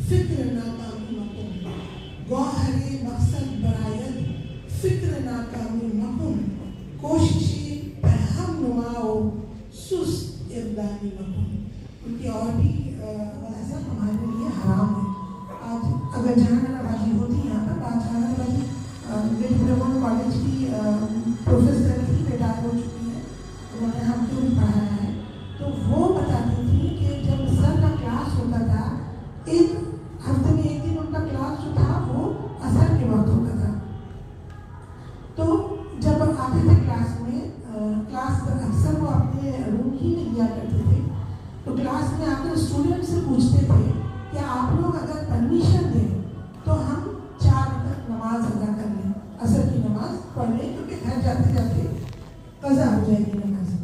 فکر ناکامی مکن، گوہر مقصد برآید فکر ناکامی مکن، کوششی پہم نماؤ سست اقدامی مکن. ان کی اور بھی ایسا ہمارے لیے حرام ہے. آج اگر جہاں بازی ہوتی یہاں پر بات جہاں بازی میرے کالج کی پروفیسر تھی، ریٹائر ہو چکی ہے، انہوں نے ہم کو بھی پڑھایا ہے. تو وہ بتاتی تھی کہ جب سر کا کلاس ہوتا تھا، ایک ہفتے میں ایک دن ان کا کلاس جو تھا وہ اثر کے وقت ہوتا تھا. تو جب آتے تھے کلاس میں، کلاس اکثر وہ اپنے روم ہی میں دیا کرتے تھے، تو کلاس میں آ کر اسٹوڈنٹ سے پوچھتے تھے کہ آپ لوگ اگر پرمیشن دیں تو ہم 4 وقت نماز ادا کر لیں، اثر کی نماز پڑھ لیں، کیونکہ گھر جاتے جاتے قضا ہو جائے گی نماز.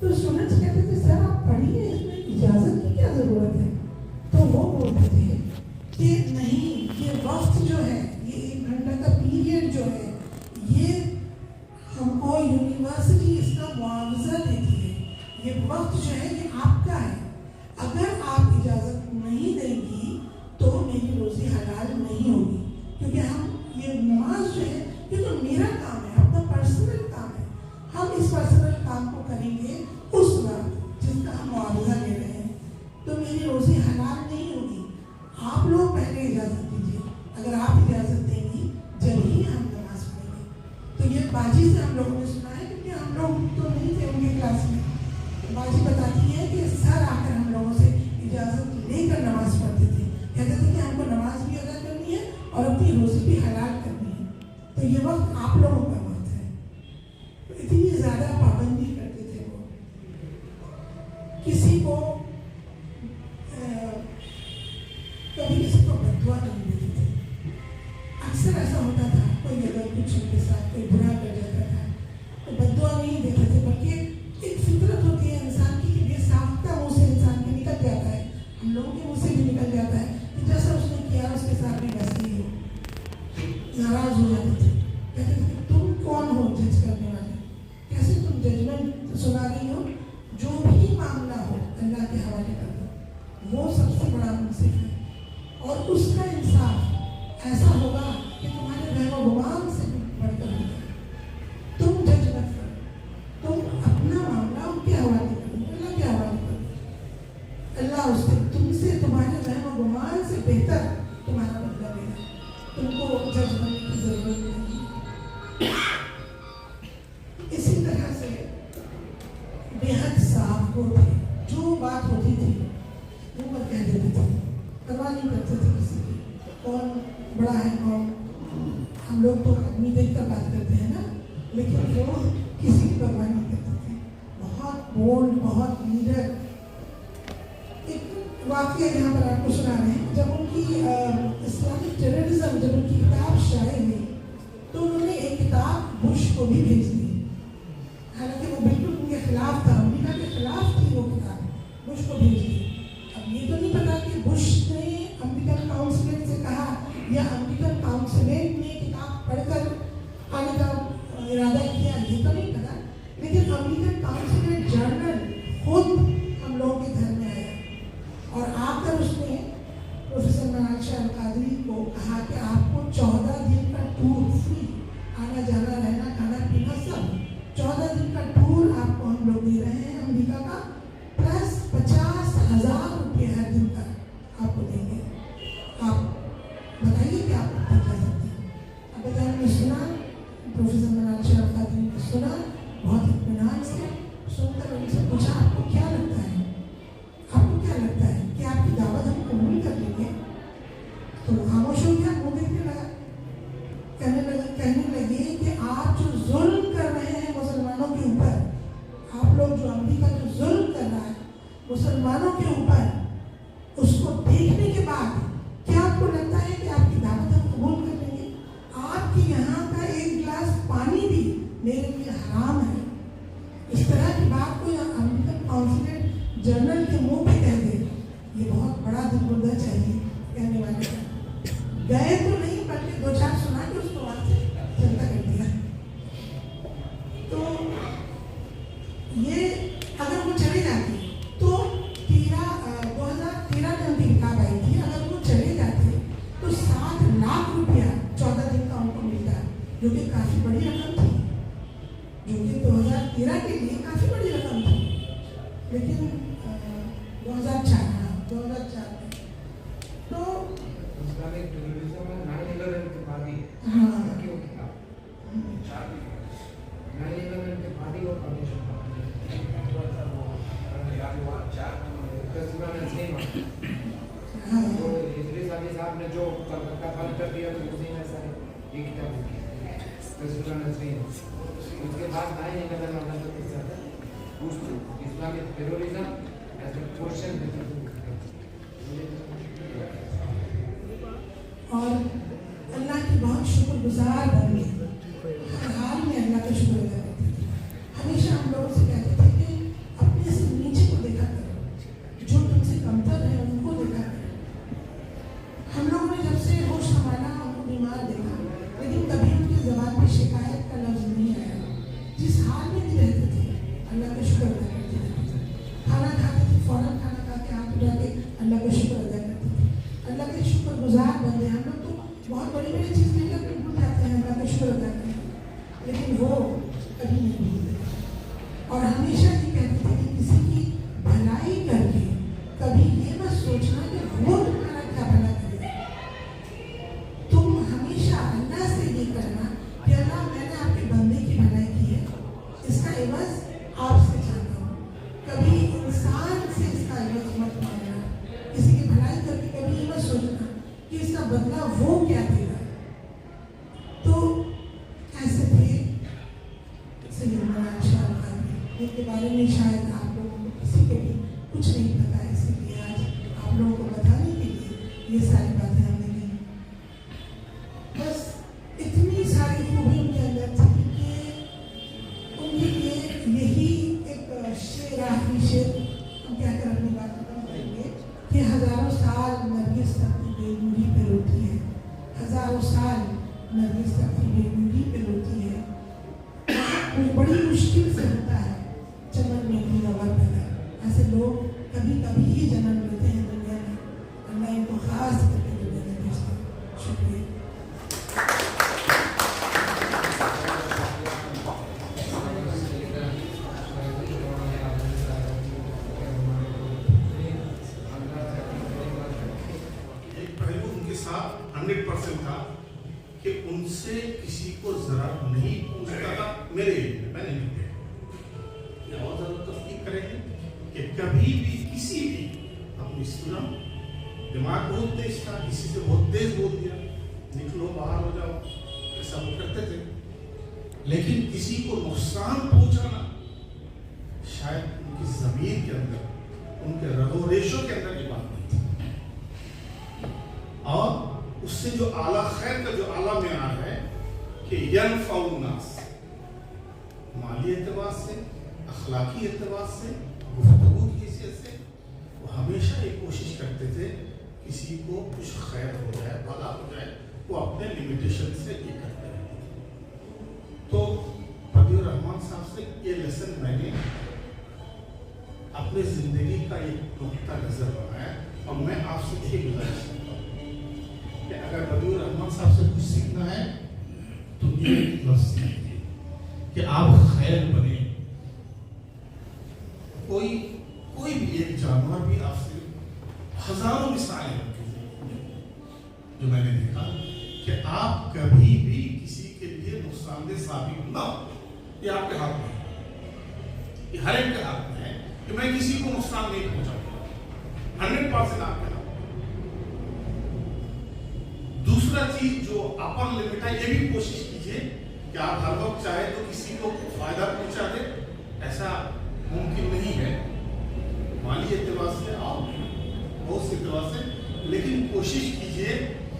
تو اسٹوڈنٹس کہتے تھے سر آپ پڑھیے، اس میں اجازت کی کیا ضرورت ہے؟ تو وہ بولتے تھے کہ نہیں، یہ وقت جو ہے، یہ 1 گھنٹہ کا پیریڈ جو ہے، یہ ہم کو یونیورسٹی اس کا معاوضہ دیتی ہے. یہ وقت جو ہے یہ آپ کا ہے. اگر آپ اجازت نہیں دیں گی تو میری روزی حلال نہیں ہوگی، کیونکہ ہم یہ نماز جو ہے یہ تو میرا کام ہے، اپنا پرسنل کام ہے. ہم اس پرسنل کام کو کریں گے اس وقت جس کا ہم معاوضہ لے رہے ہیں، تو میری روزی حلال نہیں ہوگی. آپ لوگ پہلے اجازت دیجیے، اگر آپ اجازت دیں گی جب ہی ہم نماز پڑھیں گے. تو یہ باجی سے ہم لوگوں نے سنا ہے، کیونکہ ہم لوگ تو نہیں تھے ان کے کلاس میں. باجی بتاتی ہے کہ سر آ کر ہم لوگوں سے اجازت لے کر نماز پڑھتے تھے، کہتے تھے کہ ہم کو نماز بھی ادا کرنی ہے اور اپنی روزی بھی حلال کرنی ہے. تو یہ وقت آپ لوگوں کا وقت ہے. تو اتنی زیادہ پابندی کرتے تھے وہ. کسی کو کبھی کسی کو بددعا نہیں دیتے تھے. اکثر ایسا ہوتا تھا، کوئی اگر کچھ ان کے ساتھ کوئی برا کر جاتا تھا تو بددعا نہیں دیتے تھے، بلکہ ایک فطرت ہوتی ہے انسان کی کہ یہ ساختہ منہ سے انسان کے نکل جاتا ہے، ہم لوگوں کے منہ سے بھی نکل جاتا ہے کہ جیسا اس نے کیا اس کے ساتھ بھی ویسے ہی ہو. ناراض ہو جاتے تھے، کہتے تھے کہ تم کون ہو جج کرنے والے، کیسے تم ججمنٹ سنا رہی ہو؟ جو بھی معاملہ ہو اللہ کے حوالے کر دو، وہ سب سے بڑا منصف ہے. اور اس کا انصاف ایسا ہوگا کہ تمہارے رحم و گمان سے بڑھ کر ہوگا. تم جج مت کرو، تم اپنا معاملہ ان کے حوالے کرو، اللہ کے حوالے کرو. اللہ اس سے تم سے تمہارے رحم و گمان سے بہتر تمہارا بدلہ لے گا. تم کو جج بننے کی ضرورت نہیں. اسی طرح سے بے حد صاف کو تھے، جو بات ہوتی تھی وہ پر کہہ دیتے تھے، پرواہ نہیں کرتے تھے کسی کی کون بڑا ہے کون. ہم لوگ تو آدمی دیکھ کر بات کرتے ہیں نا، لیکن وہ کسی کی پرواہ نہیں کرتے تھے. بہت بولڈ، بہت لیڈر. ایک واقعہ یہاں پر آپ کو سنا رہے ہیں. جب ان کی اسلامک ٹیررزم، جب ان کی کتاب شائع ہوئی تو انہوں نے ایک کتاب بش کو بھی بھیج دی. حالانکہ وہ بالکل ان کے خلاف تھا، امریکہ کے خلاف تھی وہ کتاب، بش کو بھیج دی. اب یہ تو نہیں پتا کہ بش نے امریکن کاؤنسلیٹ سے کہا یا امریکن کاؤنسلیٹ نے کتاب پڑھ کر آنے کا ارادہ کیا، یہ تو نہیں پتا. لیکن امریکن کاؤنسلیٹ جرنل خود ہم لوگوں کے گھر میں آیا اور آ کر اس نے پروفیسر منال شاہ القادری کو کہا کہ آپ کو 14 دن کا ٹور فری، آنا جانا رہنا کھانا پینا سب، 14 دن کا ٹور آپ کو ہم لوگ دے رہے ہیں امریکہ کا، پلس 50,000 روپے ہر دن کا آپ کو دیں گے. آپ بتائیے کہ آپ کیا کر سکتے ہیں. اب بتائیں، میں سنا پروفیسر منال شاہ القادری نے سنا، بہت اطمینان سے سن کر ان سے پوچھا آپ کو کیا لگتا ہے، آپ کو کیا لگتا ہے کہ آپ کی دعوت ہم قبول کر لیں گے؟ تو خاموش ہو گیا، وہ دیکھنے لگا. کہنے لگے کہ آپ جو ظلم کر رہے ہیں مسلمانوں کے اوپر، آپ لوگ جو امریکہ جو ظلم کر رہا ہے مسلمانوں کے اوپر، اس کو دیکھنے کے بعد کیا آپ کو لگتا ہے کہ آپ کی دعوت ہم قبول کر لیں گے؟ آپ کے یہاں کا ایک گلاس پانی بھی میرے لیے حرام ہے. اس طرح کی بات کوئی امریکن کاؤنسلیٹ جرنل کے منہ پہ کہہ دے، یہ بہت بڑا دلبردہ چاہیے کہنے والے کا. گئے تو نہیں، بلکہ 2-4 سنا کے اس کو وہاں سے چلتا کر دیا. تو یہ اگر وہ چلے جاتی تو 2013 میں ان کی کتاب آئی تھی، اگر وہ چلے جاتی 2004 में तो इस्लामिक टेररिज्म में 9/11 के बाद ही क्यों किया 9/11 के बाद ही वो कमीशन तो इदरीस अली साहब ने जो कलकत्ता बंद कर दिया तो उसी में सारे ये किताब लिखी उसके बाद 9/11 वाला जो किस्सा था Islamic terrorism as a question और अल्लाह की बहुत शुक्रगुजार बन गई। हर हाल में अल्लाह का शुक्र अदा करते थे। हमेशा हम लोगों से कहते थे कि अपने से नीचे को देखा करो, जो तुमसे कमतर है उनको देखा करो। हम लोगों ने जब से होश संभाला उनको बीमार देखा, लेकिन कभी उनकी ज़बान में शिकायत का लफ्ज़ नहीं आया। जिस हाल में भी रहते थे अल्लाह का शुक्र अदा करते थे। खाना खाते थे फौरन खाना खा के हाथ उठा के अल्लाह का शुक्र अदा करते थे। अल्लाह के शुक्रगुजार बंदे। हम लोग तो बहुत बड़ी बड़ी चीज़ लेकर के भूल जाते हैं अल्लाह का शुक्र अदा करते हैं, लेकिन वो कभी नहीं भूलते। और हमेशा ये कहते थे कि किसी की भलाई करके कभी ये मत सोचना कि वो तुम्हारा क्या भला करेगा। तुम हमेशा अल्लाह से ये करना कि अल्लाह मैंने आपके बंदे की भलाई की है, इसका एवज आपसे चाहता हूँ। कभी इंसान से इसका एवज मत मांगना, किसी की भलाई करके कभी ये मत सोचना कि इसका बदला वो क्या देगा। तो ऐसे थे इनके बारे में शायद आप लोगों को किसी को भी कुछ नहीं पता, इसीलिए आज आप लोगों को बताने के लिए ये सारी बातें हमने की। बस इतनी सारी खूबी उनके अंदर थी कि उनके लिए यही एक शेर, आखिरी शेर हम क्या कर अपनी बात खत्म करेंगे कि हज़ारों साल नरगिस अपनी बेनूरी पे रोती है, हज़ारों साल नरगिस अपनी बेनूरी पे रोती है। बड़ी मुश्किल से होता है चमन में भी नवर पैदा। ऐसे लोग कभी कभी ही जन्म लेते हैं दुनिया में, अल्लाह इनको खास करके दुनिया में भेजता है। शुक्रिया। एक पहलू उनके साथ 100% था कि उनसे किसी को जरा नहीं पूछता था। मेरे मैंने नहीं किया, और जरूर तस्दीक करेंगे कि कभी भी किसी भी अपनी सुना दिमाग बहुत तेज था, किसी से बहुत तेज बोल दिया, निकलो बाहर हो जाओ, ऐसा वो करते थे। लेकिन किसी को नुकसान पहुंचाना शायद उनकी जमीन के अंदर, उनके रगो रेशों के अंदर ये बात नहीं थी। और उससे जो आला खैर का जो आला मेयार है कि यनफ़उन्नास, माली एतबार से, अखलाकी एतबार से, गुफ्तगू की हैसियत से, वो हमेशा ये कोशिश करते थे किसी को कुछ खैर हो जाए, भला हो जाए, वो अपने लिमिटेशन से ये करते रहे। तो बदिउर रहमान साहब से ये लेसन मैंने अपने जिंदगी का एक नुक्ता नजर बनाया। और मैं आपसे ये गुजारिश करता हूँ कि अगर बदिउर रहमान साहब से कुछ सीखना है तो ये लफ्ज़ सीखिए कि आप खैर बने। कोई भी एक जानवर भी आपसे हजारों मिसालें रखी जो मैंने देखा कि आप कभी भी किसी के लिए नुकसानदेह साबित ना हो। ये आपके हाथ में है, ये हर एक के हाथ में है कि मैं किसी को नुकसान नहीं पहुंचाऊंगा। 100% आपके हाथ में। दूसरा चीज जो अपन लिमिट है, ये भी कोशिश कीजिए कि आप हर वक्त चाहे तो किसी को फायदा पहुंचा दे, ऐसा मुमकिन नहीं है माली एतबार से और बहुत से एतबार से। लेकिन कोशिश कीजिए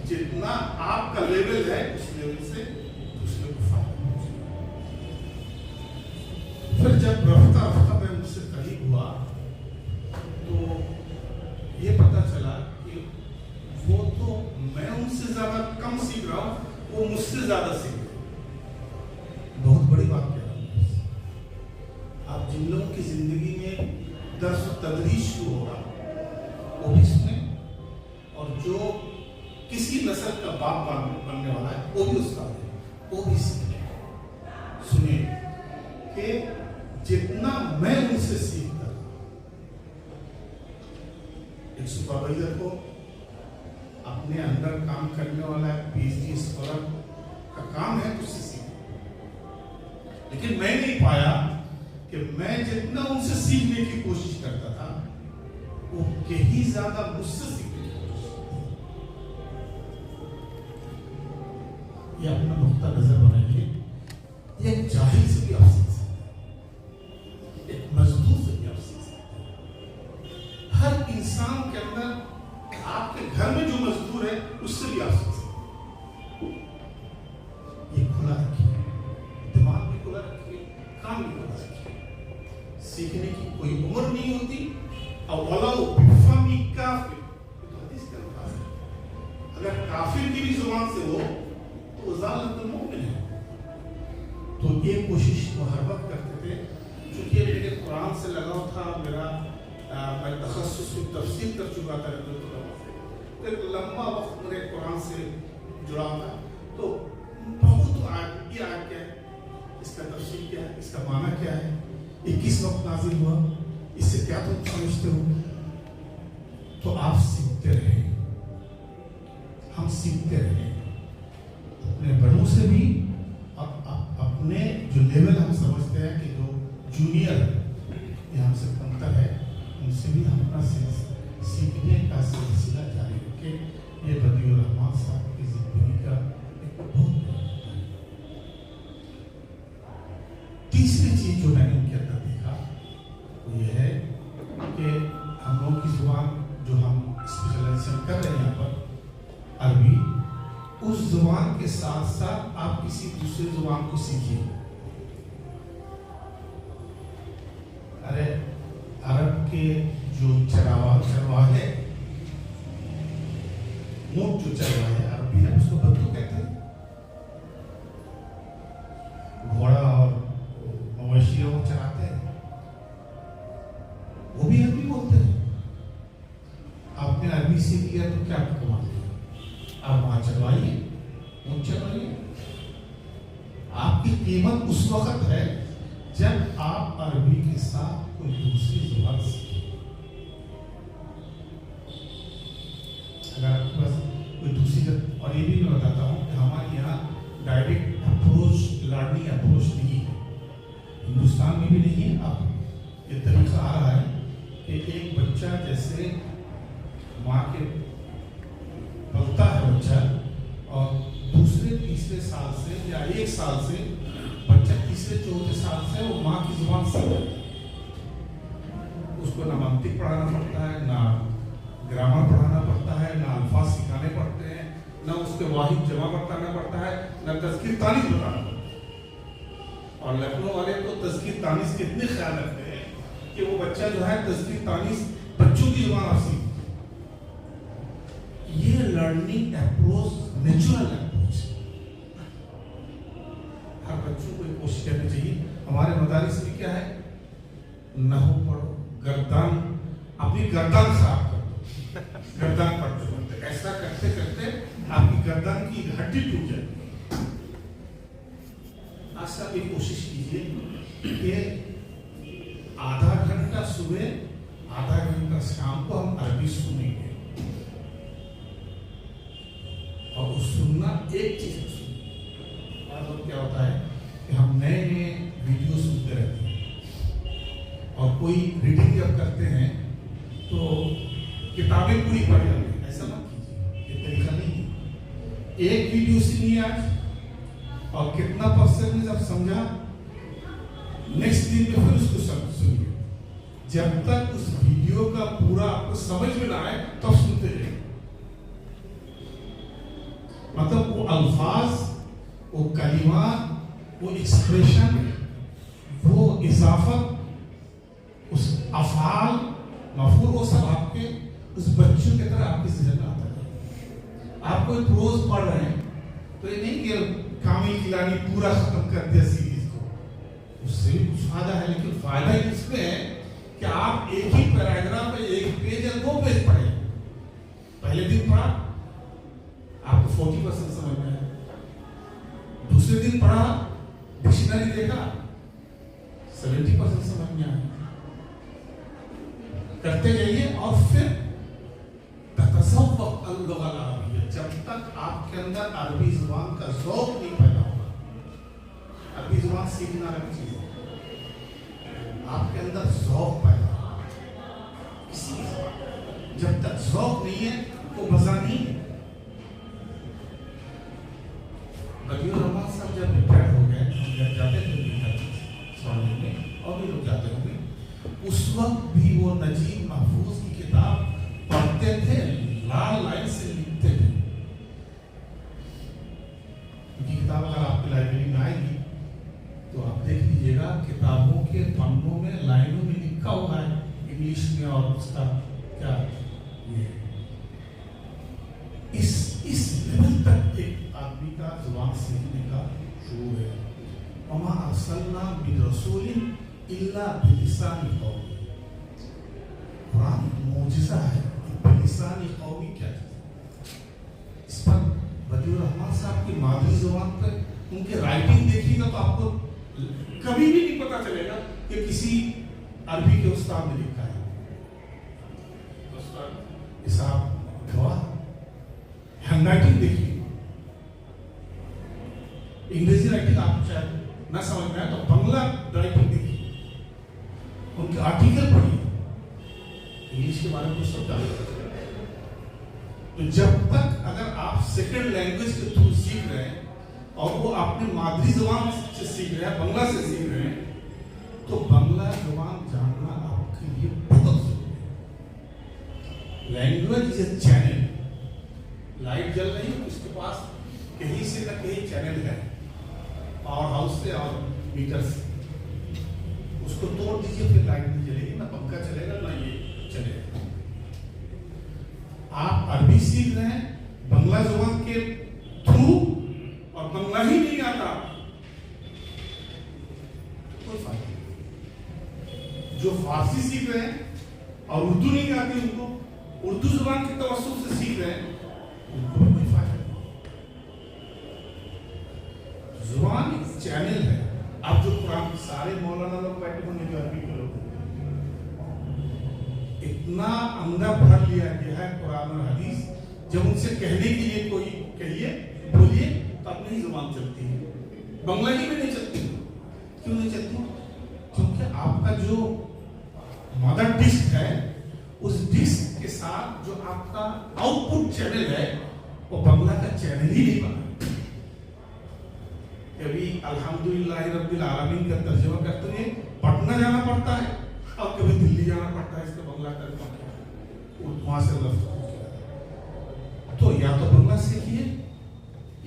जितना आपका लेवल है उस लेवल से दूसरे को फायदा पहुंचे। फिर जब रफ्ता रफ्ता में मुझसे करीब हुआ तो ये पता चला कि वो तो मैं उनसे ज्यादा कम सीख रहा हूं, वो मुझसे ज्यादा सीख रहे। बहुत बड़ी बात कह रहा हूं। आप जिन लोगों की जिंदगी में दर्स तदरीस शुरू होगा वो भी सुने, और जो किसी नस्ल का बाप बनने वाला है वो भी उसका है, वो भी सुने कि जितना मैं उनसे सीखता एक सुपरवाइजर को अपने अंदर काम करने वाला पीएचडी स्कॉलर का काम है उससे सीखना। लेकिन मैं नहीं पाया कि मैं जितना उनसे सीखने की कोशिश करता था वो कहीं ज्यादा मुझसे सीखने की कोशिश करता। ये अपना नुक्ता नजर बनाइए, ये एक जाहिल से भी आप सीख सकते, एक मजदूर से भी आप सीख सकते। हर इंसान के अंदर आपके घर में जो मजदूर है उससे भी आप सीख सकते। ये खुला रखिए, दिमाग भी खुला रखिए, काम भी खुला रखिए। सीखने की कोई उम्र नहीं होती। और वलाउ बिफमी काफिर, तो हदीस के अल्फाज है, अगर काफिर की भी जुबान से हो तो ज़ालिम मोमिन है। तो ये कोशिश वो हर वक्त करते थे। चूंकि मेरे कुरान से लगाव था, मैं तखस्सुस की तफसीर कर चुका था, तो एक लंबा वक्त मेरे कुरान से जुड़ा था। तो बहुत ये आयत क्या है, इसका तफसीर क्या है, इसका माना क्या है, ये किस वक्त नाजिल हुआ, इससे क्या तुम समझते हो। तो आप सीखते रहे, हम सीखते रहे अपने बड़ों से भी, अपने जो लेवल हम समझते हैं कि जो जूनियर या हमसे कमतर है उनसे भी हम अपना सीखने का सिलसिला जारी रखें। ये बदिउर रहमान साहब की जिंदगी का एक बहुत बड़ा। तीसरी चीज जो मैंने उनके अंदर देखा वो ये है कि हम लोग की जुबान जो हम स्पेशलाइजेशन कर रहे हैं यहाँ पर अरबी, उस जुबान के साथ साथ आप किसी दूसरे जुबान को सीखिए। अरे अरब के जो चरवाहे ऊंट जो चरवाहे अरबी है उसको बद्दू कहते हैं। घोड़ा और मवेशियों को चराते हैं, वो भी अरबी बोलते हैं। आपने अरबी सीख लिया तो क्या कमाल है, आप वहां चलवाइए, ऊंट चलवाइए। आपकी कीमत उस वक्त है जब आप अरबी के साथ कोई दूसरी जुबान सीखें। अगर आपके पास कोई दूसरी, और ये भी मैं बताता हूँ कि हमारे यहाँ डायरेक्ट अप्रोच, लर्निंग अप्रोच नहीं है, हिंदुस्तान में भी नहीं है। अब ये तरीका आ रहा है कि एक बच्चा जैसे माँ के पलता है बच्चा, और दूसरे तीसरे साल से या एक साल से बच्चा तीसरे चौथे साल से वो माँ की जुबान सीखे। उसको ना मंतिक पढ़ाना पड़ता है, ना ग्रामर पढ़ाना पड़ता है, ना अल्फाज सिखाने पड़ते हैं, ना उसके वाहिद जमा बताना पड़ता है, ना तज़कीर तानीस बताना पड़ता है। और लखनऊ वाले तो तज़कीर तानीस के इतने ख्याल रखते हैं कि वो बच्चा जो है तज़कीर तानीस बच्चों की जुबान आप सीखे। ये लर्निंग अप्रोच नेचुरल अप्रोच, हर बच्चों को कोशिश करनी चाहिए। हमारे मदारिस में क्या है, नहू पढ़ो, गर्दन, अपनी गर्दन खराब कर दो, गर्दन पढ़ दो, ऐसा करते करते आपकी गर्दन की हड्डी टूट जाएगी। आज आप ये कोशिश कीजिए कि आधा घंटा सुबह, आधा घंटा शाम को हम अरबी सुनेंगे। और उस सुनना एक चीज सुनना, और क्या होता है कि हम नए नए वीडियो सुनते रहते हैं, और कोई रीडिंग जब करते हैं तो किताबें पूरी पढ़ जाते हैं। ऐसा मत कीजिए, ये तरीका नहीं है। एक वीडियो सुनिए आज, और कितना परसेंट जब समझा, नेक्स्ट दिन में फिर उसको सुनिए। जब तक उस वीडियो का पूरा आपको समझ में ना आए तब सुनते रहिए। मतलब वो अल्फाज, वो कलिमात, वो एक्सप्रेशन, वो इजाफत, उस अफाल मफूल, वो सब आपके उस बच्चों की तरह आपके ज़हन में आता है। आप कोई रोज पढ़ रहे हैं तो ये नहीं कि कामिल किलानी पूरा खत्म कर दिया सीरीज को, उससे भी कुछ फायदा है, लेकिन फायदा इसमें है कि आप एक ही पैराग्राफ में एक पेज या 2 पेज पढ़े। पहले दिन पढ़ा, आपको 40% समझ में आया, दूसरे दिन पढ़ा, डिक्शनरी देखा, 70% समझ में आया। करते जाइए, और फिर اللغة العربية, जब तक आपके अंदर अरबी जुबान का ज़ौक़ नहीं पैदा होगा, अरबी जुबान सीखना अलग चीज़ है, आपके अंदर ज़ौक़ पैदा होगा किसी जुबान, जब तक ज़ौक़ नहीं है तो मज़ा नहीं है। बदियुर रहमान साहब जब रिटायर हो गए, जब जाते थे सोने में, और भी लोग जाते होंगे, उस वक्त भी वो नजीब महफूज की किताब पढ़ते थे, लाल लाइन से लिखते थे। उनकी किताब अगर आपकी लाइब्रेरी में आएगी तो आप देख लीजिएगा, किताबों के पन्नों में लाइनों में लिखा हुआ है इंग्लिश में, और उसका क्या ये इस लेवल तक एक आदमी का जुबान सीखने का शुरू है। वमा अरसलना बिन रसूलिन इल्ला बिलिसानी कौमी, कुरान मौजिज़ा है, बिलिसानी कौमी क्या है? इस पर बदियुर रहमान साहब की मादरी जुबान पर उनके राइटिंग देखिएगा तो आपको कभी भी नहीं पता चलेगा कि किसी अरबी के उस्ताद ने लिखा है। उस्ताद इसाब गवाह, हैंडराइटिंग देखिए, इंग्रेजी राइटिंग आप शायद ना समझ में आए तो बंगला राइटिंग देखिए, उनके आर्टिकल पढ़िए, इंग्लिश के बारे में कुछ सब जानते। तो जब तक अगर आप सेकेंड लैंग्वेज के थ्रू सीख रहे हैं और वो अपनी मादरी जुबान से सीख रहे हैं, बंगला से सीख रहे हैं, तो बंगला जुबान जानना आपके लिए बहुत जरूरी है। Language is a channel, light जल रही है उसके पास कहीं से न कहीं चैनल है, पावर हाउस से और मीटर से, उसको तोड़ दीजिए फिर लाइट नहीं जलेगी, ना पंखा चलेगा ना ये चलेगा। आप अरबी सीख रहे हैं बंगला जुबान के थ्रू और बंगला ही नहीं आता, कोई फायदा नहीं। जो फारसी सीख रहे हैं और उर्दू नहीं आती उनको, उर्दू जुबान के तवस्सुल से सीख रहे हैं, उनको भी कोई फायदा नहीं। जुबान एक चैनल है। अब जो कुरान सारे मौलाना लोग बैठे होंगे जो अरबी के लोग, इतना अंदर भर लिया गया है कुरान और हदीस, जब उनसे कहने के लिए कोई कहिए बोलिए तब नहीं जुबान चलती है, बंगला ही में नहीं चलती। क्यों नहीं चलती? क्योंकि आपका जो मदर डिस्क है, उस डिस्क के साथ जो आपका आउटपुट चैनल है वो बंगला का चैनल ही नहीं बना। कभी अल्हम्दुलिल्लाह रब्बिल आलमीन का तर्जुमा करते हुए पटना जाना पड़ता है और कभी दिल्ली जाना पड़ता है इसका बंगला तर्जुमा वहां से लफ्ज। तो या तो बंगला सीखिए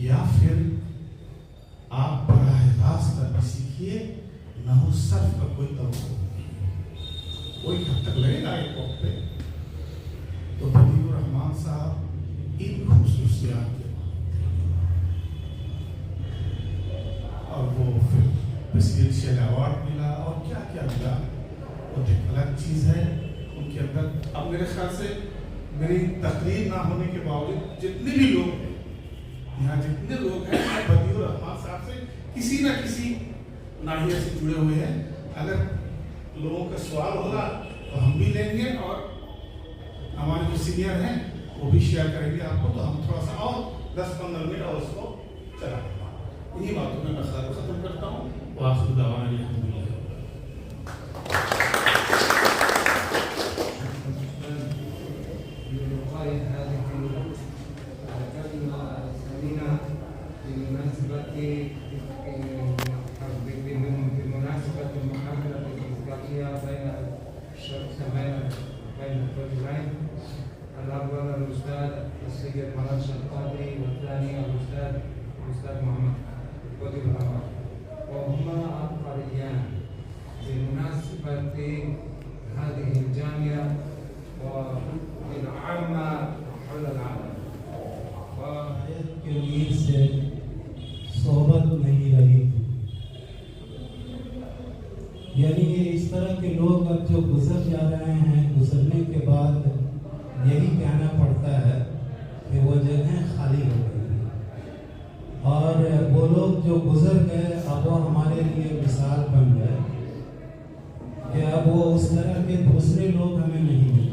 या फिर आप बराह रास्त अरबी सीखिए, नहू सर्फ का कोई तवज्जो कोई हद तक लगेगा एक वक्त पे। तो बदियुर रहमान साहब इन खूबसूरतियात के और वो फिर प्रेसिडेंशियल अवार्ड मिला और क्या क्या मिला, वो एक अलग चीज़ है उनके अंदर। अब मेरे ख्याल से मेरी तकरीर ना होने के बावजूद जितने भी लोग हैं यहाँ, जितने लोग हैं बदियुर रहमान साहब से किसी न किसी नाहिया से जुड़े हुए हैं। अगर लोगों का सवाल होगा तो हम भी लेंगे और हमारे जो सीनियर हैं वो भी शेयर करेंगे आपको, तो हम थोड़ा सा और 10-15 मिनट और उसको चलाएंगे। इन्हीं बातों में मैं खत्म करता हूँ। वाखिर दावाना अल्हम्दुलिल्लाह। الأستاذ السيد مراد القادري والثاني الأستاذ محمد بدر الأمر، وهما عبقريان بمناسبة هذه الجامعة والعامة حول العالم. के नीर से सोहबत नहीं रही थी, यानी ये इस तरह के लोग अब जो गुजर जा रहे हैं, गुजरने के बाद यही कहना पड़ता है कि वो जगह खाली हो गई, और वो लोग जो गुजर गए अब वो हमारे लिए मिसाल बन गए कि अब वो उस तरह के दूसरे लोग हमें नहीं मिलते।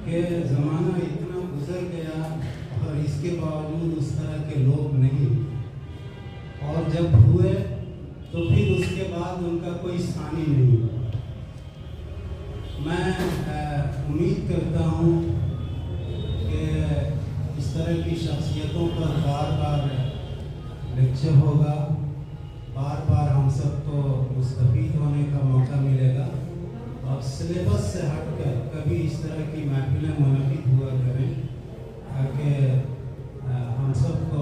کہ ज़माना इतना गुजर गया और इसके बावजूद उस तरह के लोग नहीं, और जब हुए तो फिर उसके बाद उनका कोई सानी नहीं हुआ। मैं उम्मीद करता हूँ कि इस तरह की शख्सियतों पर बार बार लेक्चर होगा, बार बार हम सबको मुस्तफ़ीद होने का मौका मिलेगा, और सिलेबस से हटकर कभी इस तरह की महफिलें मुनक़िद हुआ करें ताकि हम सबको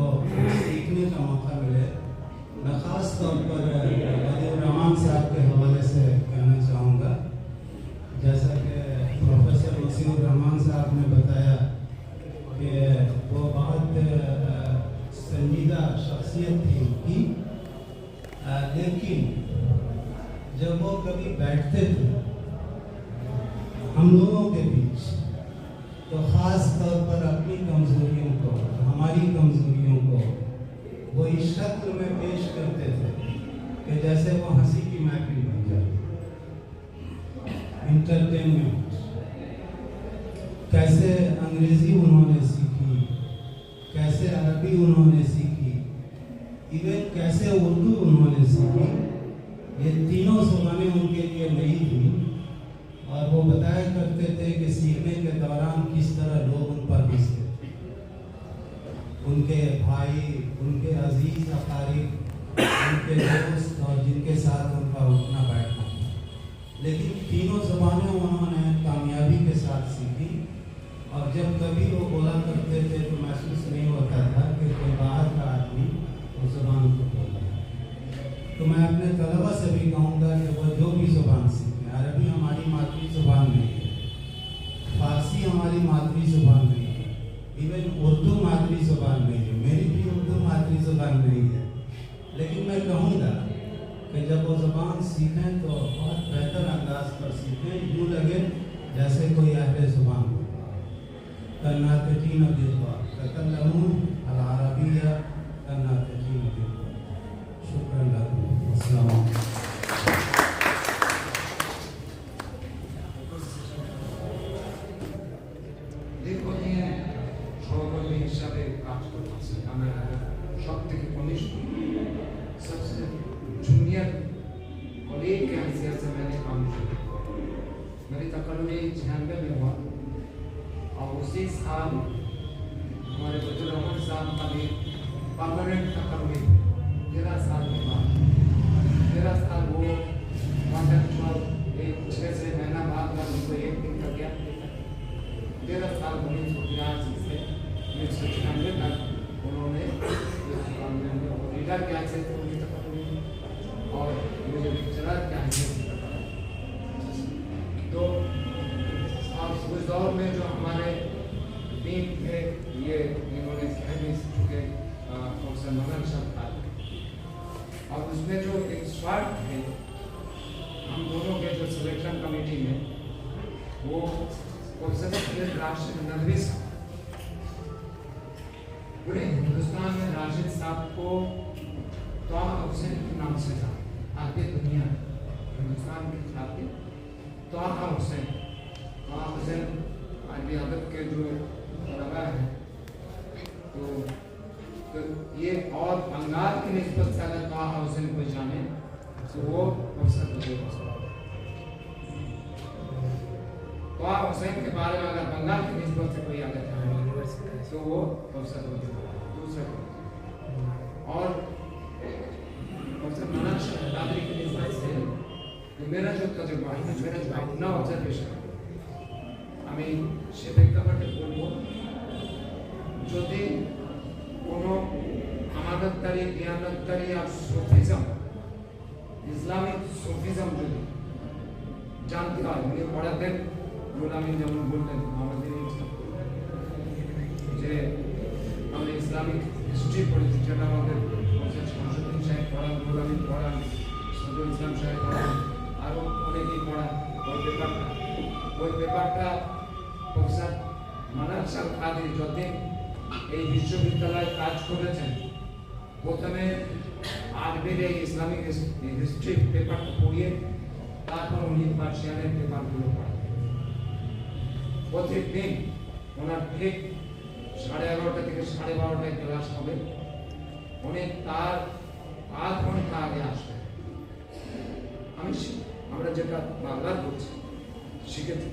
सीखने का मौका मिले। मैं ख़ास तौर पर रहमान साहब के हवाले से कहना चाहूँगा, जैसा कि प्रोफेसर वसीउर रहमान साहब ने बताया कि वो बहुत संजीदा शख्सियत थी उनकी, लेकिन जब वो कभी बैठते थे हम लोगों के बीच, तो ख़ास तौर पर अपनी कमज़ोरियों को, हमारी कमज़ोरियों को वो इस शक्ल में पेश करते थे कि जैसे वो हंसी की महफिल बन जाती। इंटरटेनमेंट, कैसे अंग्रेज़ी उन्होंने सीखी, कैसे अरबी उन्होंने सीखी, इवन कैसे उर्दू उन्होंने सीखी, ये तीनों ज़ुबानें उनके लिए नई थी। और वो बताया करते थे कि सीखने के दौरान किस तरह लोग उन पर हंसते थे, उनके भाई, उनके अजीज अकारीब, उनके दोस्त और जिनके साथ उनका उठना बैठना। लेकिन तीनों ज़बानें उन्होंने कामयाबी के साथ सीखी, और जब कभी वो बोला करते थे तो महसूस नहीं होता था कि कोई बाहर का आदमी उस ज़बान को बोल रहा है। तो मैं अपने तलबा से भी कहूँगा कि वो जो भी ज़ुबान सीखें, अरबी हमारी मातृ ज़ुबान नहीं है, फारसी हमारी मातृ ज़ुबान नहीं है, इवन उर्दू मातृ ज़ुबान नहीं है, मेरी भी उर्दू मातृ ज़ुबान नहीं है। लेकिन मैं कहूँगा कि जब वो ज़ुबान सीखें तो बहुत बेहतर अंदाज पर सीखें, यूँ लगे जैसे कोई अहले ज़ुबान हो। कन्नातिकीन बिल्कुल तकल्लमू अल अरबिया कन्नातिकीन बिल्कुल। शुक्रान लकुम। अस्सलाम वालेकुम। सबसे जूनियर कॉलेज के हैसियत से मैंने काम शुरू किया। मेरी तकल्लुमी 96 में हुआ, और उसी साल हमारे वजीर रहमान साहब का भी परमानेंट तकल्लुमी 13 साल के बाद 13 साल वो कॉन्ट्रेक्चुअल एक 6 से महीना बाद में उनको 1 दिन का गैप देता। 13 साल 1982 से 1996 तक उन्होंने लीडर के हैसियत से उनकी तकल्लुमी और मुझे लेक्चरर के हैसियत से तकल्लुमी। तो अब उस दौर में जो हमारे टीम थे, ये इन्होंने कह भी चुके प्रोफेसर मनन साहब, और उसमें जो एक स्वार्थ थे हम दोनों के जो सिलेक्शन कमेटी में, वो प्रोफेसर राशिद नदवी साहब, पूरे हिंदुस्तान में राशिद साहब को तौहा हुसैन के नाम से था, आगे दुनिया हिंदुस्तान के खिलाफ तौहा हुसैन अरबी अदब के जो तलबा हैं, तो ये और बंगाल की निस्बत से अगर तौहा हुसैन को जाने तो वो प्रोफेसर तौहा हुसैन के बारे में अगर बंगाल की निस्बत से कोई अगर जाने तो वो प्रोफेसर दूसरा। और प्रोफेसर मनन शाह की निस्बत से तो मेरा जो तजुर्बा है, मेरा जो अपना ऑब्जर्वेशन है, আমি সে প্রেক্ষাপটে বলবো, যদি কোনো আমাদতকারী, জ্ঞানতকারী আর সুফিজম, ইসলামিক সুফিজম যদি জানতে হয়, উনি পড়াতেন গোলামী, যেমন বললেন আমাদের যে আমরা ইসলামিক হিস্ট্রি পড়েছি, যেটা আমাদের শামসুদ্দিন সাহেব পড়ান, গোলামী পড়ান, সদরুল ইসলাম সাহেব পড়ান, আরও অনেকেই পড়ান। ওই পেপারটা প্রফেসর মানান শাহ কাদের যতদিন এই বিশ্ববিদ্যালয়ে কাজ করেছেন, প্রথমে আরবির এই ইসলামিক হিস্ট্রি পেপারটা পড়িয়ে তারপর উনি পার্সিয়ানের পেপারগুলো পড়ান। প্রতিদিন ওনার ঠিক 11:30 থেকে 12:30 ক্লাস হবে, উনি তার আধ ঘন্টা আগে আসবে। আমরা যেটা বাংলার বলছি শিখেছি।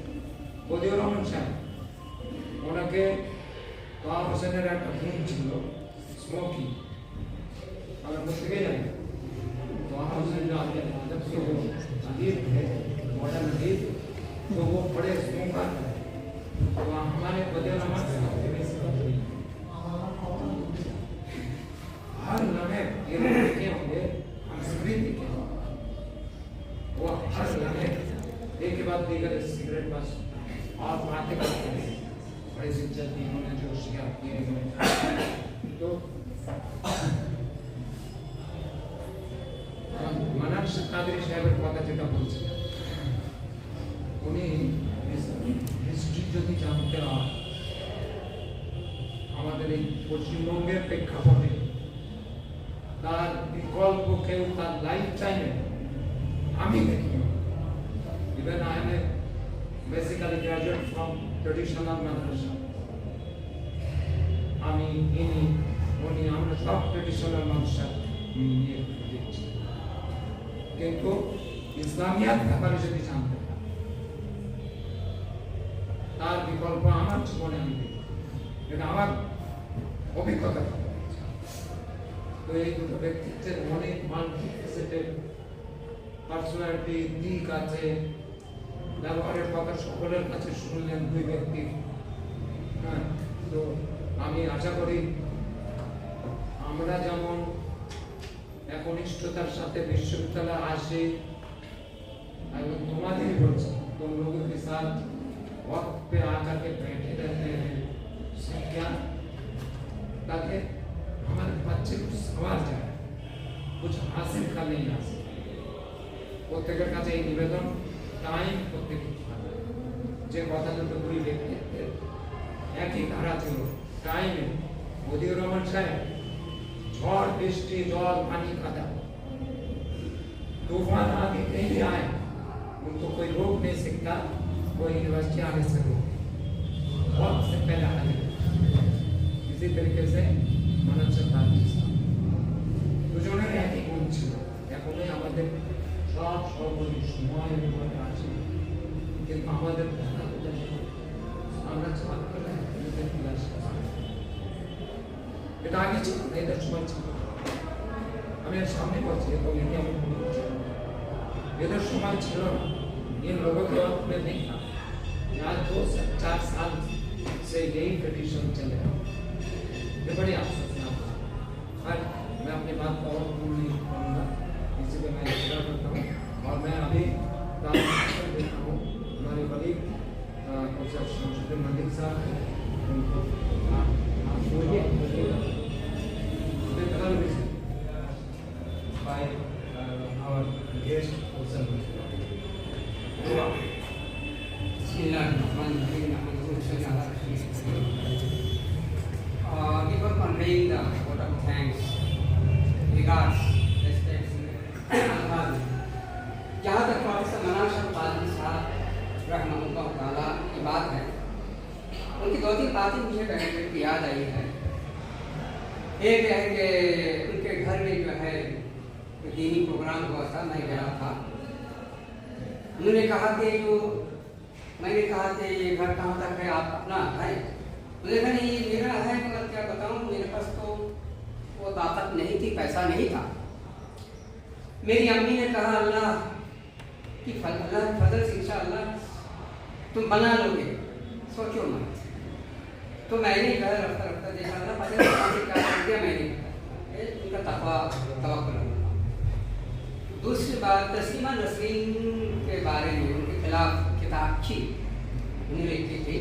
বদিউর রহমান সাহেব, ওনাকে তোয়া হোসেনের একটা গুণ ছিল স্মোকিং, আমরা প্রত্যেকে জানি। তোয়া হোসেन जो आपके अदब से वो अदीब है, मॉडर्न अदीब, तो वो बड़े स्मोकर है। तो हमारे बदिउर रहमान साहब हर लम्हे ये देखे होंगे, हम सभी देखे होंगे, वो हर लम्हे एक के बाद दीगर सिगरेट बस और बातें करते हैं। बड़ी इज्जत दी उन्होंने, जो शिकार किए तो মানার কাদের সাহেবের কথা যেটা বলছেন, উনি হিস্ট্রি যদি জানতে হয় আমাদের এই পশ্চিমবঙ্গের প্রেক্ষাপটে, তার বিকল্প কেউ তার লাইফ টাইমে আমি দেখি। Even I am basically graduate from traditional madrasa. আমি উনি আমরা সব ট্রেডিশনাল মাদ্রাসা নিয়ে দেখছি, কিন্তু ইসলামিয়াত ব্যাপারে যদি জানতে পারি তার বিকল্প আমার জীবনে আমি দেখি, এটা আমার অভিজ্ঞতা। তো এই দুটো ব্যক্তিত্বের অনেক মাল্টিফেসেটেড পার্সোনালিটি দিক আছে। ব্যবহারের কথা সকলের কাছে শুনলেন দুই ব্যক্তি। হ্যাঁ, তো আমি আশা করি আমরা যেমন একনিষ্ঠতার সাথে বিশ্ববিদ্যালয়ে আসে, এবং तुम्हारी बच्चे तुम लोगों के साथ वक्त पे आकर के बैठे रहते हैं, क्या ताकि हमारे बच्चे कुछ सवाल जाए, कुछ हासिल करने ही हासिल। প্রত্যেকের কাছে এই নিবেদন, টাইম প্রত্যেক যে কথা দুটো দুই ব্যক্তিত্বের একই ধারা ছিল টাইমে। বদিউর রহমান সাহেব ঝড় বৃষ্টি জল पानी काटा, तूफान आगे कहीं भी आए उनको कोई रोक नहीं सकता, कोई यूनिवर्सिटी आने से रोक वक्त से पहले आ जाए। इसी तरीके से মানব সরকারি দুজনের একই গুণ ছিল। এখনই আমাদের সব সর্বদিক সময় মধ্যে আছে, কিন্তু আমাদের আমরা চালাতে এটা আগে ছিল না, এদের সময় ছিল। আমি এর সামনে বলছি এবং এটি আমি বলছি, এদের সময় ছিল না। इन लोगों के वक्त में नहीं था। आज 2-4 साल से यही ट्रेडिशन चले रहा। ये बड़ी अफसोसनाक बात है। मैं अपनी बात को और पूर्ण नहीं करूँगा, इसी पे मैं पूरा करता हूँ। और मैं अभी देखता हूँ हमारे वली प्रोफेसर शमशुद्दीन मलिक साहब, उनको आप बोलिए by our guest Professor before conveying the vote of thanks, regards, respects, जहाँ तक प्रोफेसर मनार शाह कादरी साहब रहमतुल्लाह ताला की बात है, उनकी 2-3 बातें मुझे कहीं याद आई है। एक है कि उनके घर में जो है दीनी प्रोग्राम हुआ था, मैं गया था। उन्होंने कहा कि मैंने कहा कि ये घर कहाँ तक है, आप अपना है? उन्होंने कहा नहीं ये मेरा है, मगर क्या बताऊँ, मेरे पास तो वो ताकत नहीं थी, पैसा नहीं था। मेरी अम्मी ने कहा अल्लाह की फजल से इंशाअल्लाह तुम बना लोगे, सोचो मत। तो मैंने घर रफ्ता रफ्ता देखा था, पता नहीं क्या कर दिया मैंने, उनका तवक्कुल। दूसरी बात, तस्लीमा नसरीन के बारे में उनके खिलाफ किताब थी, उन्होंने लिखी थी।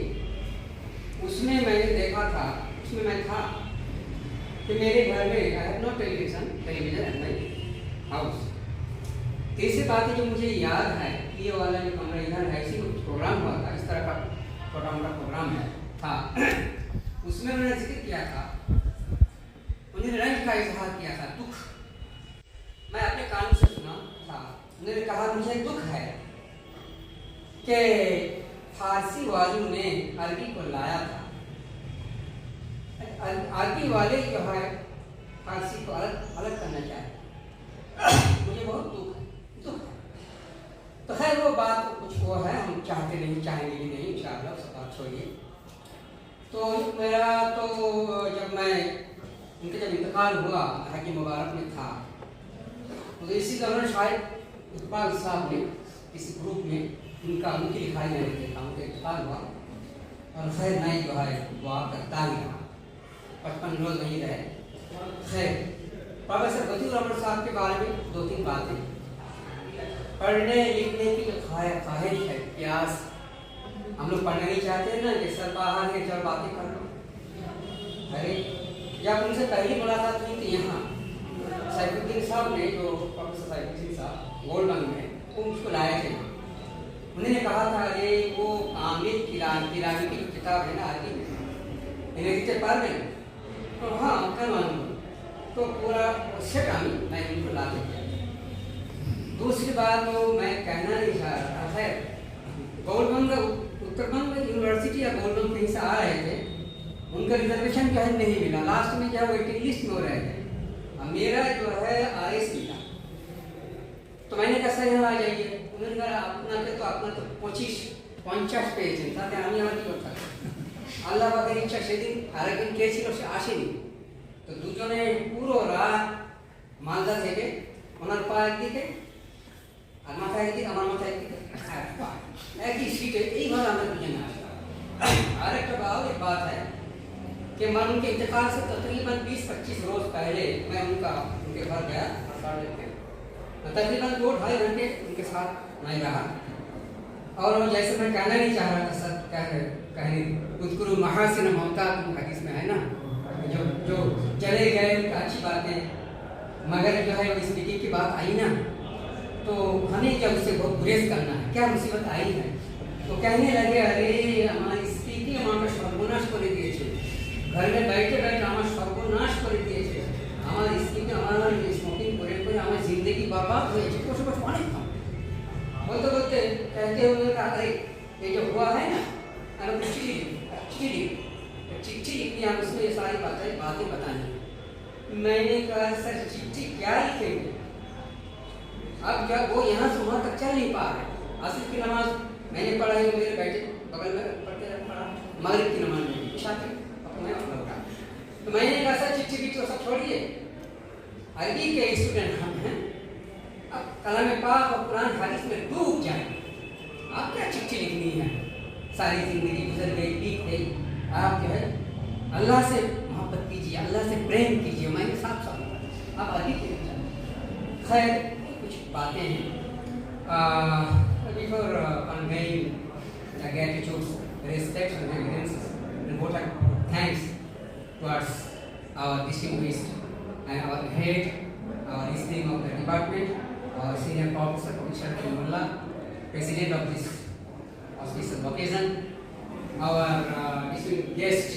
उसमें मैंने देखा था, उसमें मैं था कि मेरे घर में I have no television at my house. तीसरी बात जो मुझे याद है, ये वाला जो कमरा इधर है, इसी कुछ प्रोग्राम हुआ था, इस तरह का छोटा मोटा प्रोग्राम है था। उसमें उन्होंने जिक्र किया था, उन्होंने रंज का इजहार किया था, दुख। मैं अपने कानों से सुना था। उन्होंने कहा मुझे दुख है कि फारसी वालों ने अरबी को लाया था। अरबी वाले जो है फारसी को अलग करना चाहे, मुझे बहुत दुख है। तो खैर वो बात कुछ वो है, हम चाहते नहीं, चाहेंगे भी नहीं, इंशाअल्लाह सब बात छोड़िए। तो मेरा तो जब मैं उनके जब इंतकाल हुआ, हज मुबारक में था, तो इसी दौरान शायद इकबाल साहब ने किसी ग्रुप में उनकी लिखाई मैंने देखा, उनका इंतकाल हुआ। और खैर मैं जो है दुआ करता ही रहा, 55 रोज नहीं रहे। खैर प्रोफेसर वजीर रहमान साहब के बारे में 2-3 बातें। पढ़ने लिखने की जो ख्वाहिश है, प्यास, हम लोग पढ़ना नहीं चाहते हैं ना, कि सर बाहर है चल बातें कर लो। अरे जब उनसे पहली मुलाकात हुई थी यहाँ सैफुद्दीन साहब ने, जो प्रोफेसर सैफुद्दीन साहब गोल्डन में, वो मुझको लाए थे। उन्होंने कहा था अरे वो आमिर किलानी की किताब है ना अरबी में, इन्हें कितने पढ़ रहे? तो हाँ कर मालूम, तो पूरा सेट आमी मैं उनको ला दिया। दूसरी बात तो मैं कहना नहीं चाह रहा है, गोलबंग उत्तरबंग यूनिवर्सिटी या गोलबंग कहीं से आ रहे थे, उनका रिजर्वेशन जो है नहीं मिला, लास्ट में जो वेटिंग लिस्ट में हो रहे थे। अब मेरा जो है RS मिला, तो मैंने कहा सर यहाँ आ जाइए। उन्होंने कहा अपना तो 50 पेज है, তাতে আমি আমার কি করতে আল্লাহ পাকের ইচ্ছা সেদিন আরেকদিন কে ছিল সে আসেনি। তো দুজনে পুরো রাত মালদা থেকে ওনার পা একদিকে আর মাথা একদিকে, আমার মাথা একদিকে, একই सीटे এইভাবে আমরা দুজনে আসলাম। আর একটা बात है कि मैं उनके इंतकाल से तकरीबन 20-25 रोज पहले मैं उनके घर गया, तकरीबन 2-2.5 घंटे उनके साथ मैं रहा। और जैसे मैं कहना नहीं चाह रहा था सर, कहने उज़कुरू महासिन मौताकुम हदीस में है ना, जो चले गए उनकी अच्छी बातें, मगर जो है इस मीटिंग की बात आई ना, तो हमें क्या उससे बहुत गुरेज करना है, क्या मुसीबत आई है। तो कहने लगे अरे हमारी स्थिति हमारा सर्वनाश कर दिए, घर में बैठे बैठे हमारा सर्वनाश कर दिए, हमारी स्थिति हमारा स्मोकिंग करे करे हमारी जिंदगी बर्बाद हो जाए। कुछ अनेक था बोलते बोलते कहते हुए कहा अरे ये जो हुआ है ना, हमें चिट्ठी लिखनी, हम उसमें ये सारी बातें बतानी। मैंने कहा सर चिट्ठी क्या लिखेंगे, अब जब वो यहाँ से वहाँ तक चल नहीं पा रहे। असर की नमाज मैंने पढ़ाई, मेरे बैठे बगल में पढ़ते पढ़ा, मगरिब की नमाज में इशा की मैं लौटा। तो मैंने कहा सर चिट्ठी भी तो सब छोड़िए, अरबी के स्टूडेंट हम हैं, अब कलाम पाक और कुरान हदीस में डूब जाए, आप क्या चिट्ठी लिखनी है, सारी जिंदगी गुजर गई, बीत गई। आप जो है अल्लाह से मोहब्बत कीजिए, अल्लाह से प्रेम कीजिए। मैंने साफ आप अरबी के लिए खैर कुछ बातें हैं। Before conveying the gratitude, respect and reverences, important thanks towards our distinguished and our head, our esteem of the department, our senior professor, Professor Mullah, president of this auspicious occasion, our distinguished guest.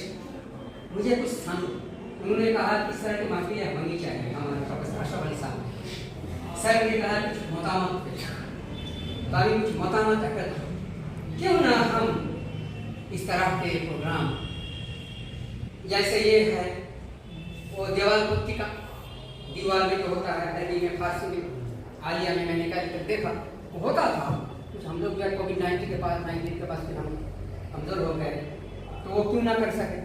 मुझे कुछ स्थान उन्होंने कहा इस तरह की महफिलें होनी चाहिए, हमारे प्रोफेसर अशरफ अली साहब सर ने कहा कुछ मतामत अगर क्यों ना हम इस तरह के प्रोग्राम, जैसे ये है वो देवाल पुस्तिका, दीवार में जो होता है अरबी में, फारसी में, आलिया में मैंने कल देखा वो होता था कुछ। हम लोग जो कोविड-19 के पास फिर हम कमजोर हो गए, तो वो क्यों ना कर सके।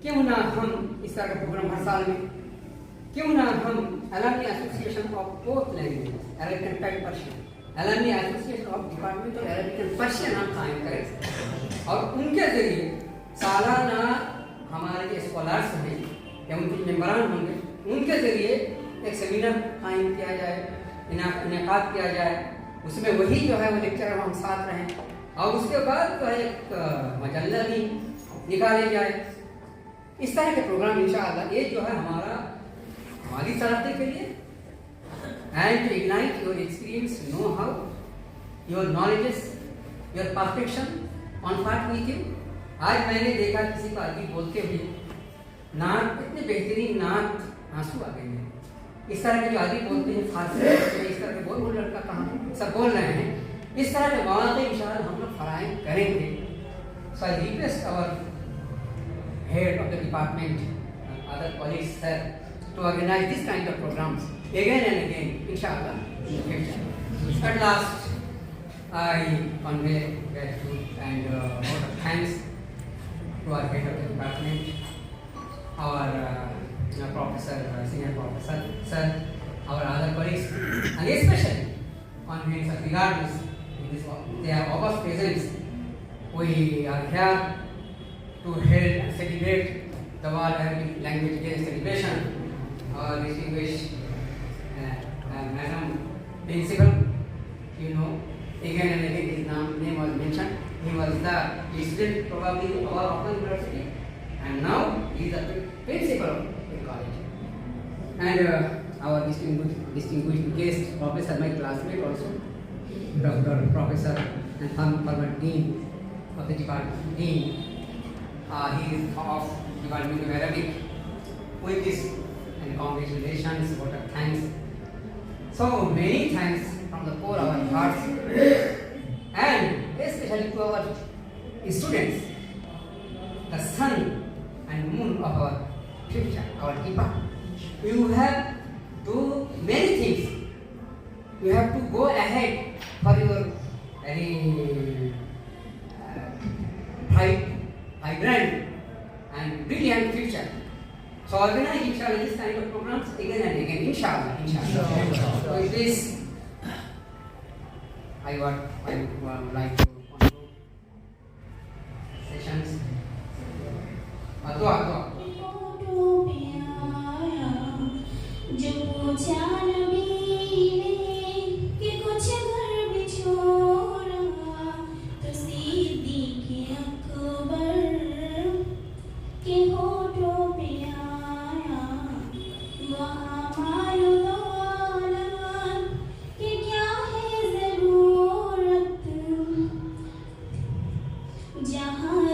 क्यों ना हम इस तरह का प्रोग्राम हर साल में, क्यों ना हम alumni association of both language Arabic and Persian, alumni association of departmental Arabic and Persian हम कायम करें, और उनके जरिए सालाना हमारे जो स्कॉलर्स हैं या उनके मेम्बरान होंगे, उनके जरिए एक सेमिनार कायम किया जाए, इनेकाद किया जाए, उसमें वही जो है वो लेक्चर हम साथ रहें, और उसके बाद जो है एक मजल्ला भी निकाले जाए। इस तरह के प्रोग्राम इंशाअल्लाह ये जो है हमारी तरक्की के लिए and to ignite your experience, know-how, your knowledges, your perfection on part with you। आज मैंने देखा किसी को अरबी बोलते हुए नात, इतने बेहतरीन नात, आंसू आ गए हैं। इस तरह के जो अरबी बोलते हैं, फारसी में इस तरह के बोल लड़का कहाँ सब बोल रहे हैं। इस तरह के मौके इंशाअल्लाह हम लोग फराहम करेंगे। So I request our head of the department, other colleagues, sir, to organize this kind of programs again and again, inshallah, in the future. At last, I convey gratitude and vote of thanks to our head of the department, our professor, senior professor, sir, our other colleagues, and especially on behalf of regardless they are August presents. We are here to help and celebrate the World Arabic Language Day celebration. Our distinguished Madam Principal, you know, again and again his name was mentioned. He was the student probably of our Open University, and now he is the principal of the college. And our distinguished guest, Professor, my classmate also, Dr. Professor and former Dean of the department. Dean, he is of Department of Arabic. With this, and congratulations, vote of thanks. So many thanks from the core of our hearts, and especially to our students, the sun and moon of our future, our department. You have to do many things. You have to go ahead for your very vibrant and brilliant future. So organize inshallah this kind of programs again and again, inshallah. So with this, I would like to conclude sessions. Dua. जहाँ